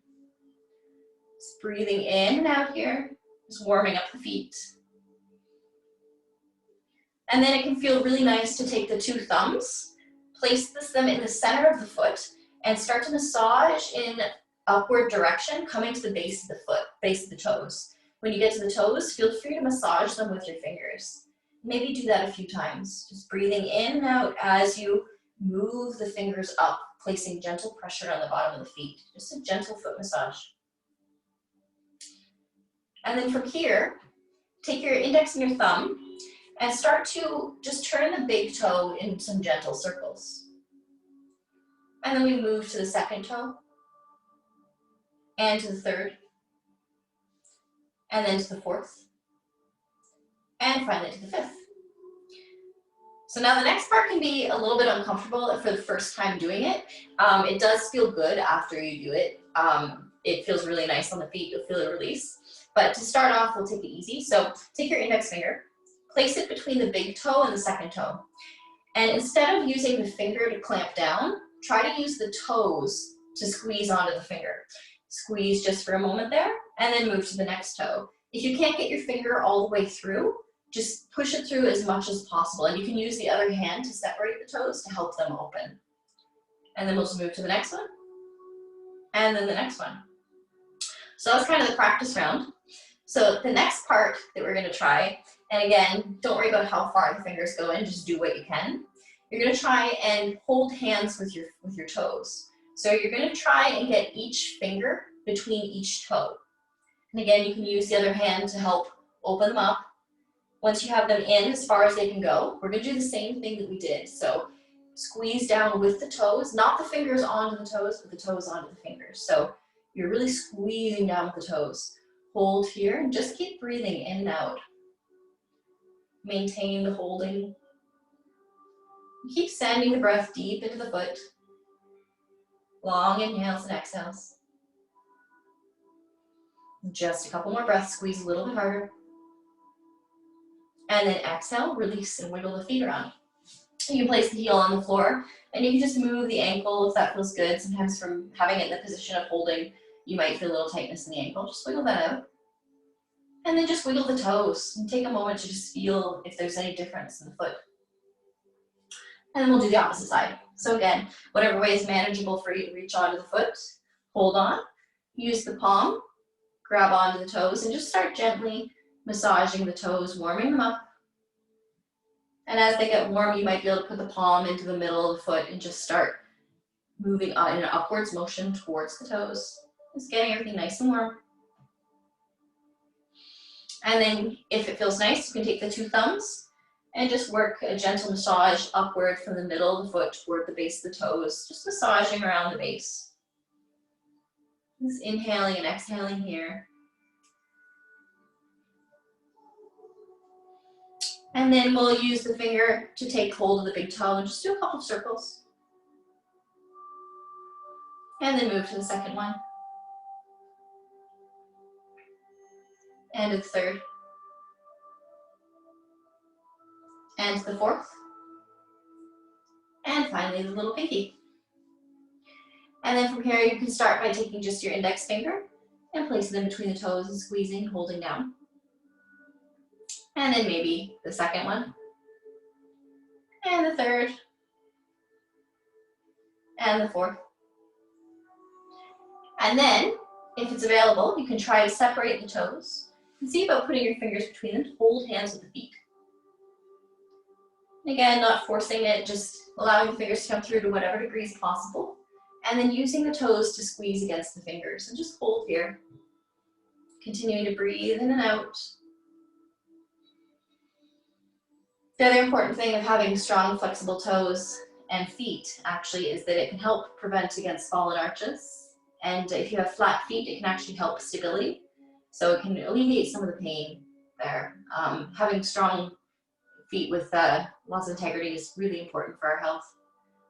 Just breathing in and out here, just warming up the feet. And then it can feel really nice to take the two thumbs, place them in the center of the foot, and start to massage in upward direction, coming to the base of the foot, base of the toes. When you get to the toes, feel free to massage them with your fingers. Maybe do that a few times, just breathing in and out as you move the fingers up, placing gentle pressure on the bottom of the feet. Just a gentle foot massage. And then from here, take your index and your thumb and start to just turn the big toe in some gentle circles. And then we move to the second toe, and to the third, and then to the fourth, and finally to the fifth. So now the next part can be a little bit uncomfortable for the first time doing it. It does feel good after you do it. It feels really nice on the feet, you'll feel it release. But to start off, we'll take it easy. So take your index finger, place it between the big toe and the second toe. And instead of using the finger to clamp down, try to use the toes to squeeze onto the finger. Squeeze just for a moment there, and then move to the next toe. If you can't get your finger all the way through, just push it through as much as possible. And you can use the other hand to separate the toes to help them open. And then we'll just move to the next one, and then the next one. So that's kind of the practice round. So the next part that we're gonna try, and again, don't worry about how far the fingers go in, just do what you can. You're gonna try and hold hands with your toes. So you're gonna try and get each finger between each toe. And again, you can use the other hand to help open them up. Once you have them in as far as they can go, we're gonna do the same thing that we did. So squeeze down with the toes, not the fingers onto the toes, but the toes onto the fingers. So you're really squeezing down with the toes. Hold here and just keep breathing in and out. Maintain the holding. Keep sending the breath deep into the foot. Long inhales and exhales. Just a couple more breaths, squeeze a little bit harder. And then exhale, release and wiggle the feet around. You can place the heel on the floor and you can just move the ankle if that feels good. Sometimes from having it in the position of holding, you might feel a little tightness in the ankle. Just wiggle that out. And then just wiggle the toes and take a moment to just feel if there's any difference in the foot. And then we'll do the opposite side. So again, whatever way is manageable for you to reach onto the foot, hold on, use the palm, grab onto the toes, and just start gently massaging the toes, warming them up. And as they get warm, you might be able to put the palm into the middle of the foot and just start moving on in an upwards motion towards the toes. Just getting everything nice and warm. And then if it feels nice, you can take the two thumbs and just work a gentle massage upward from the middle of the foot toward the base of the toes, just massaging around the base. Just inhaling and exhaling here. And then we'll use the finger to take hold of the big toe and just do a couple of circles. And then move to the second one. And to the third. And to the fourth. And finally the little pinky. And then from here you can start by taking just your index finger and placing them between the toes and squeezing, holding down. And then maybe the second one. And the third. And the fourth. And then, if it's available, you can try to separate the toes and see about putting your fingers between them to hold hands with the feet. Again, not forcing it, just allowing the fingers to come through to whatever degree is possible. And then using the toes to squeeze against the fingers and just hold here. Continuing to breathe in and out. The other important thing of having strong, flexible toes and feet actually is that it can help prevent against fallen arches. And if you have flat feet, it can actually help stability. So it can alleviate some of the pain there. Having strong feet with lots of integrity is really important for our health.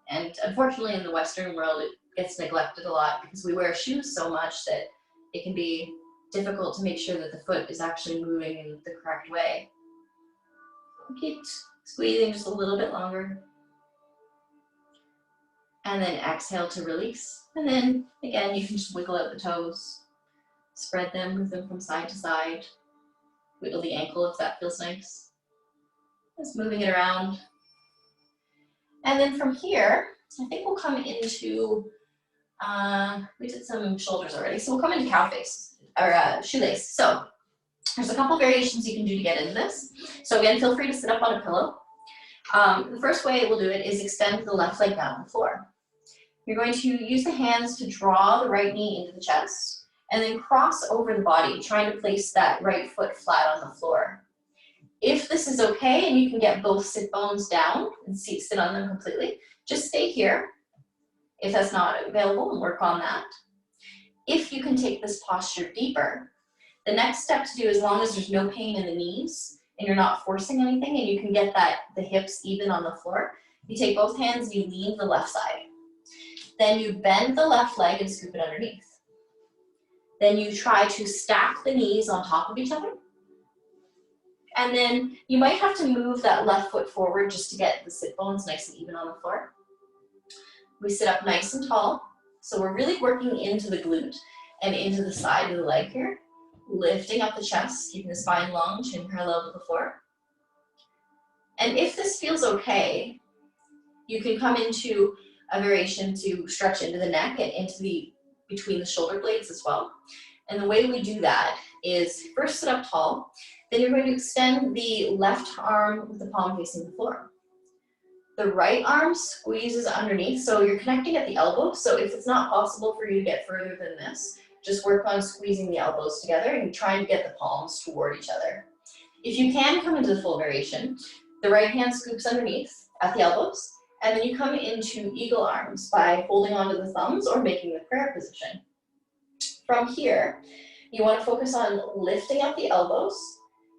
And unfortunately in the Western world, it gets neglected a lot because we wear shoes so much that it can be difficult to make sure that the foot is actually moving in the correct way. Keep squeezing just a little bit longer. And then exhale to release. And then again, you can just wiggle out the toes, spread them, move them from side to side. Wiggle the ankle if that feels nice. Just moving it around. And then from here, I think we'll come into, we did some shoulders already, so we'll come into cow face, or shoelace. So there's a couple variations you can do to get into this. So again, feel free to sit up on a pillow. The first way we'll do it is extend the left leg down on the floor. You're going to use the hands to draw the right knee into the chest, and then cross over the body, trying to place that right foot flat on the floor. If this is okay and you can get both sit bones down and sit on them completely, just stay here. If that's not available, and work on that. If you can take this posture deeper, the next step to do, as long as there's no pain in the knees and you're not forcing anything and you can get the hips even on the floor, you take both hands and you lean the left side. Then you bend the left leg and scoop it underneath. Then you try to stack the knees on top of each other. And then you might have to move that left foot forward just to get the sit bones nice and even on the floor. We sit up nice and tall. So we're really working into the glute and into the side of the leg here. Lifting up the chest, keeping the spine long, chin parallel to the floor. And if this feels okay, you can come into a variation to stretch into the neck and into between the shoulder blades as well. And the way we do that is first sit up tall, then you're going to extend the left arm with the palm facing the floor. The right arm squeezes underneath, so you're connecting at the elbow. So if it's not possible for you to get further than this, just work on squeezing the elbows together and trying to get the palms toward each other. If you can come into the full variation, the right hand scoops underneath at the elbows, and then you come into eagle arms by holding onto the thumbs or making the prayer position. From here, you want to focus on lifting up the elbows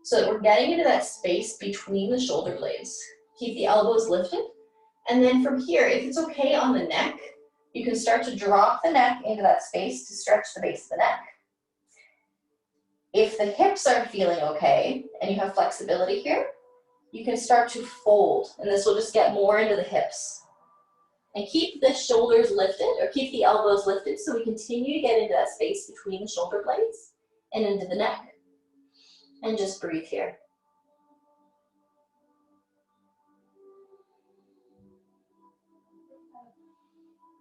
so that we're getting into that space between the shoulder blades. Keep the elbows lifted, and then from here, if it's okay on the neck, you can start to drop the neck into that space to stretch the base of the neck. If the hips are feeling okay and you have flexibility here, you can start to fold, and this will just get more into the hips. And keep the shoulders lifted, or keep the elbows lifted, so we continue to get into that space between the shoulder blades and into the neck. And just breathe here.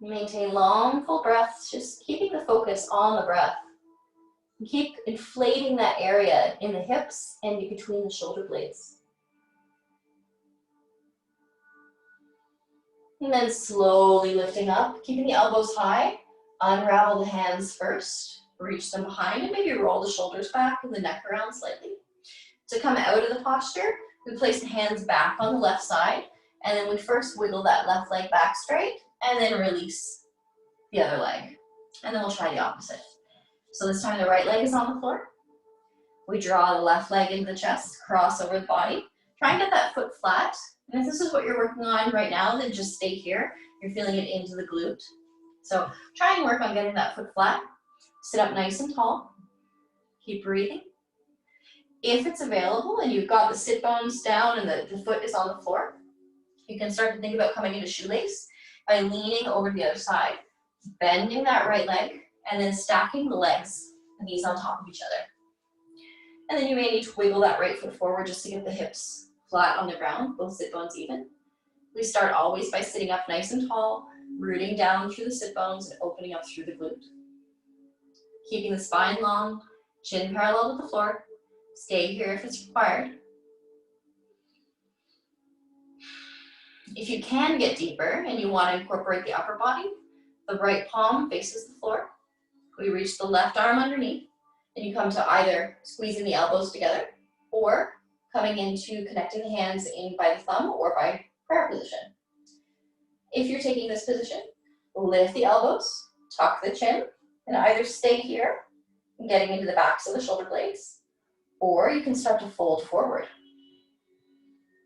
Maintain long, full breaths, just keeping the focus on the breath. And keep inflating that area in the hips and between the shoulder blades. And then slowly lifting up, keeping the elbows high. Unravel the hands first, reach them behind, and maybe roll the shoulders back and the neck around slightly. To come out of the posture, we place the hands back on the left side, and then we first wiggle that left leg back straight, and then release the other leg. And then we'll try the opposite. So this time the right leg is on the floor. We draw the left leg into the chest, cross over the body. Try and get that foot flat. And if this is what you're working on right now, then just stay here. You're feeling it into the glute. So try and work on getting that foot flat. Sit up nice and tall. Keep breathing. If it's available and you've got the sit bones down and the foot is on the floor, you can start to think about coming into shoelace by leaning over the other side, bending that right leg, and then stacking the legs, the knees on top of each other. And then you may need to wiggle that right foot forward just to get the hips flat on the ground, both sit bones even. We start always by sitting up nice and tall, rooting down through the sit bones and opening up through the glute. Keeping the spine long, chin parallel with the floor. Stay here if it's required. If you can get deeper and you want to incorporate the upper body, the right palm faces the floor. We reach the left arm underneath, and you come to either squeezing the elbows together or coming into connecting the hands in by the thumb or by prayer position. If you're taking this position, lift the elbows, tuck the chin, and either stay here, getting into the backs of the shoulder blades, or you can start to fold forward.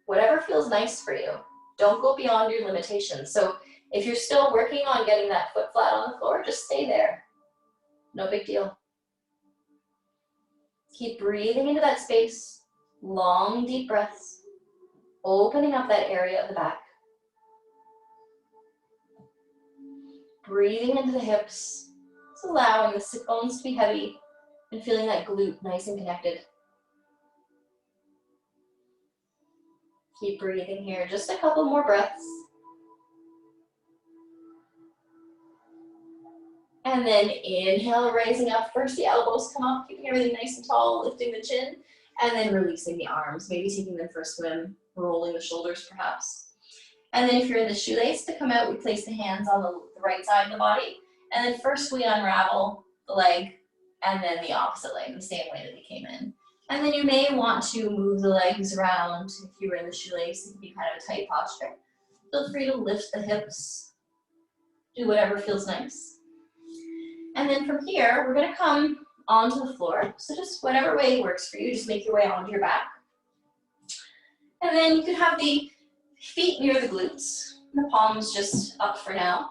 Whatever feels nice for you. Don't go beyond your limitations. So if you're still working on getting that foot flat on the floor, just stay there. No big deal. Keep breathing into that space. Long, deep breaths. Opening up that area of the back. Breathing into the hips. Just allowing the sit bones to be heavy and feeling that glute nice and connected. Keep breathing here. Just a couple more breaths. And then inhale, raising up. First the elbows come up, keeping everything nice and tall, lifting the chin, and then releasing the arms, maybe taking them for a swim, rolling the shoulders perhaps. And then if you're in the shoelace, to come out, we place the hands on the right side of the body. And then first we unravel the leg, and then the opposite leg, the same way that we came in. And then you may want to move the legs around. If you were in the shoelace, it can be kind of a tight posture. Feel free to lift the hips. Do whatever feels nice. And then from here, we're gonna come onto the floor. So just whatever way works for you, just make your way onto your back. And then you can have the feet near the glutes, the palms just up for now.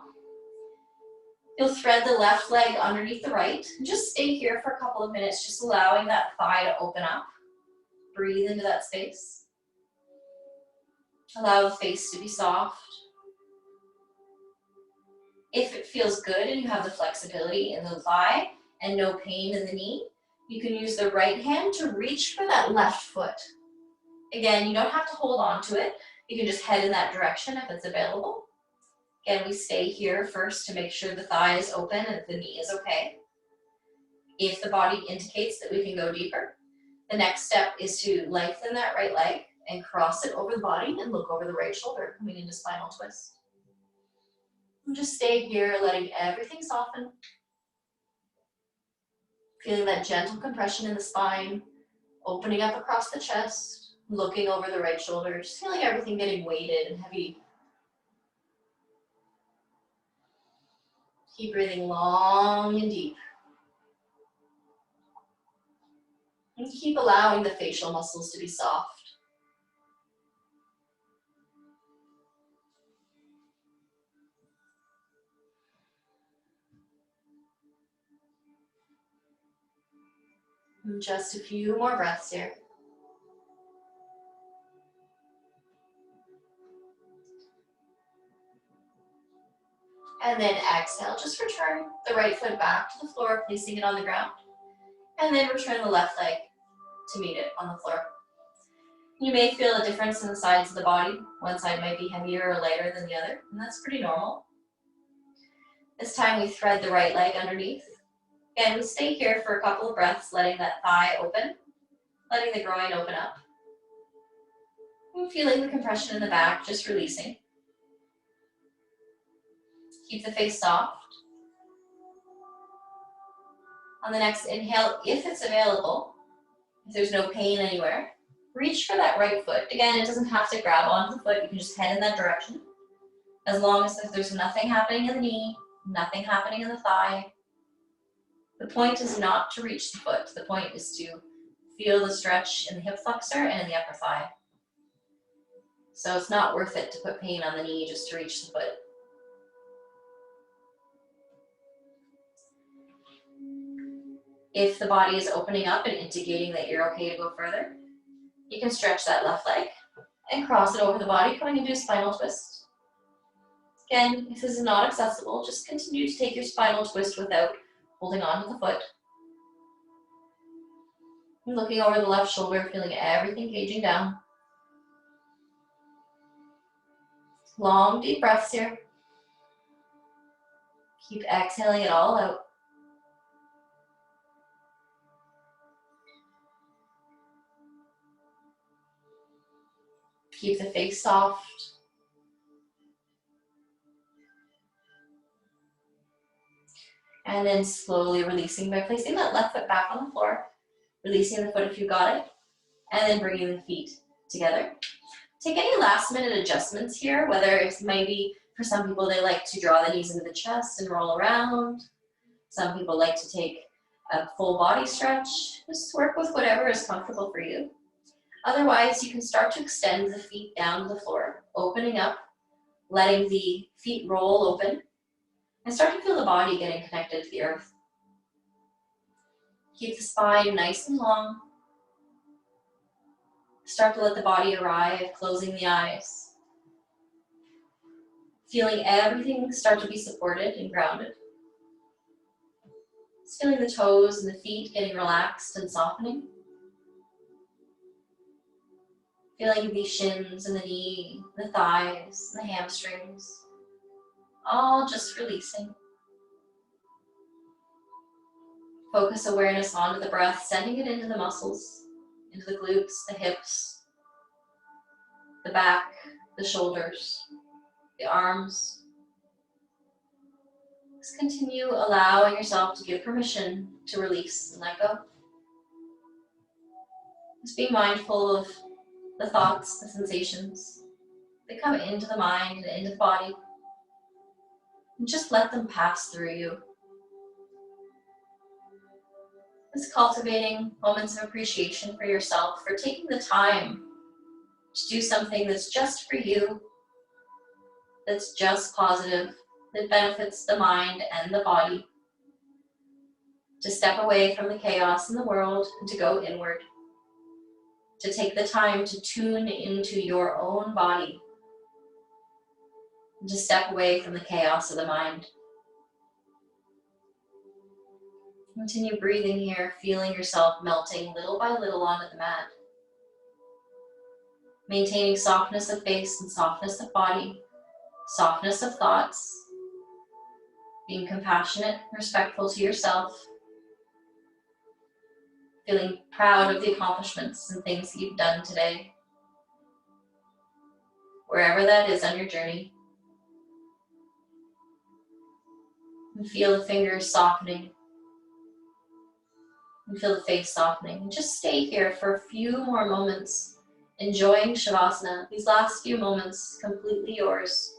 You'll thread the left leg underneath the right. Just stay here for a couple of minutes, just allowing that thigh to open up. Breathe into that space. Allow the face to be soft. If it feels good and you have the flexibility in the thigh and no pain in the knee, you can use the right hand to reach for that left foot. Again, you don't have to hold on to it. You can just head in that direction if it's available. Again, we stay here first to make sure the thigh is open and the knee is okay. If the body indicates that we can go deeper, the next step is to lengthen that right leg and cross it over the body and look over the right shoulder, coming into spinal twist. And just stay here, letting everything soften. Feeling that gentle compression in the spine, opening up across the chest, looking over the right shoulder, just feeling everything getting weighted and heavy. Keep breathing long and deep. And keep allowing the facial muscles to be soft. And just a few more breaths here. And then exhale, just return the right foot back to the floor, placing it on the ground. And then return the left leg to meet it on the floor. You may feel a difference in the sides of the body. One side might be heavier or lighter than the other, and that's pretty normal. This time we thread the right leg underneath. Again, we stay here for a couple of breaths, letting that thigh open, letting the groin open up. And feeling the compression in the back, just releasing. Keep the face soft. On the next inhale, if it's available, if there's no pain anywhere, reach for that right foot. Again, it doesn't have to grab onto the foot. You can just head in that direction. As long as if there's nothing happening in the knee, nothing happening in the thigh. The point is not to reach the foot. The point is to feel the stretch in the hip flexor and in the upper thigh. So it's not worth it to put pain on the knee just to reach the foot. If the body is opening up and indicating that you're okay to go further, you can stretch that left leg and cross it over the body, coming into a spinal twist. Again, if this is not accessible, just continue to take your spinal twist without holding on to the foot. And looking over the left shoulder, feeling everything caging down. Long, deep breaths here. Keep exhaling it all out. Keep the face soft. And then slowly releasing by placing that left foot back on the floor, releasing the foot if you got it, and then bringing the feet together. Take any last minute adjustments here, whether it's maybe for some people they like to draw the knees into the chest and roll around. Some people like to take a full body stretch. Just work with whatever is comfortable for you. Otherwise, you can start to extend the feet down to the floor, opening up, letting the feet roll open, and start to feel the body getting connected to the earth. Keep the spine nice and long. Start to let the body arrive, closing the eyes. Feeling everything start to be supported and grounded. Just feeling the toes and the feet getting relaxed and softening. Feeling the shins and the knee, the thighs, and the hamstrings, all just releasing. Focus awareness onto the breath, sending it into the muscles, into the glutes, the hips, the back, the shoulders, the arms. Just continue allowing yourself to give permission to release and let go. Just be mindful of the thoughts, the sensations that come into the mind and into the body. And just let them pass through you. Just cultivating moments of appreciation for yourself, for taking the time to do something that's just for you, that's just positive, that benefits the mind and the body. To step away from the chaos in the world and to go inward. To take the time to tune into your own body. And to step away from the chaos of the mind. Continue breathing here, feeling yourself melting little by little onto the mat. Maintaining softness of face and softness of body, softness of thoughts. Being compassionate, respectful to yourself. Feeling proud of the accomplishments and things that you've done today. Wherever that is on your journey. And feel the fingers softening. And feel the face softening. And just stay here for a few more moments, enjoying Shavasana. These last few moments, completely yours.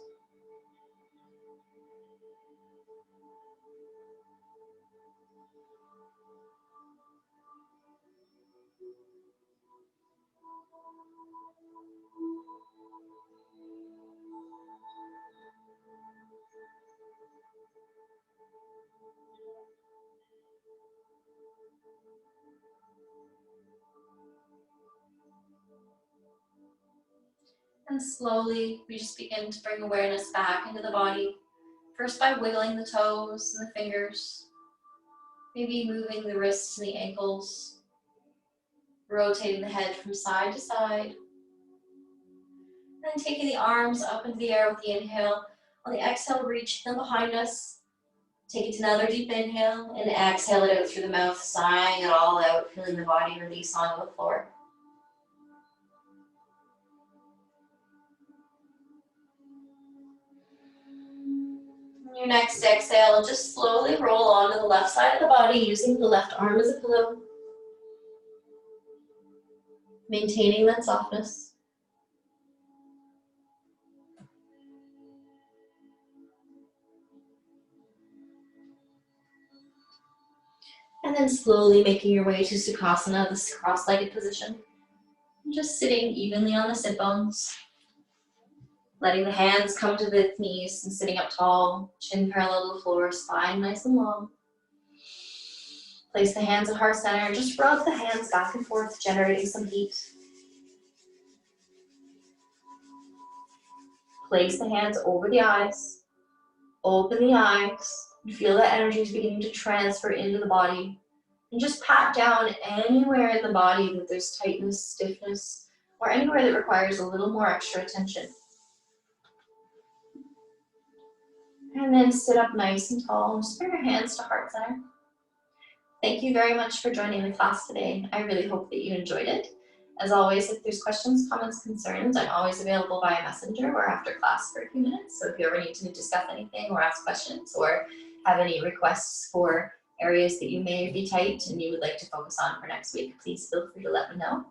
And slowly, we just begin to bring awareness back into the body. First by wiggling the toes and the fingers. Maybe moving the wrists and the ankles. Rotating the head from side to side. And taking the arms up into the air with the inhale. On the exhale, reach them behind us. Take it to another deep inhale and exhale it out through the mouth, sighing it all out, feeling the body release onto the floor. Your next exhale, just slowly roll onto the left side of the body using the left arm as a pillow. Maintaining that softness. And then slowly making your way to Sukhasana, this cross-legged position. Just sitting evenly on the sit bones. Letting the hands come to the knees and sitting up tall, chin parallel to the floor, spine nice and long. Place the hands at heart center. Just rub the hands back and forth, generating some heat. Place the hands over the eyes. Open the eyes. And feel that energy is beginning to transfer into the body. And just pat down anywhere in the body that there's tightness, stiffness, or anywhere that requires a little more extra attention. And then sit up nice and tall. Just bring your hands to heart center. Thank you very much for joining the class today. I really hope that you enjoyed it. As always, if there's questions, comments, concerns, I'm always available via Messenger or after class for a few minutes. So if you ever need to discuss anything or ask questions or have any requests for areas that you may be tight and you would like to focus on for next week, please feel free to let me know.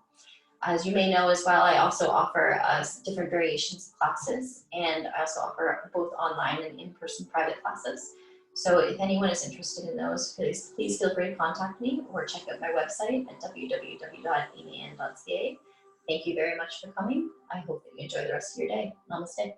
As you may know as well, I also offer different variations of classes, and I also offer both online and in-person private classes. So if anyone is interested in those, please feel free to contact me or check out my website at www.amyann.ca. Thank you very much for coming. I hope that you enjoy the rest of your day. Namaste.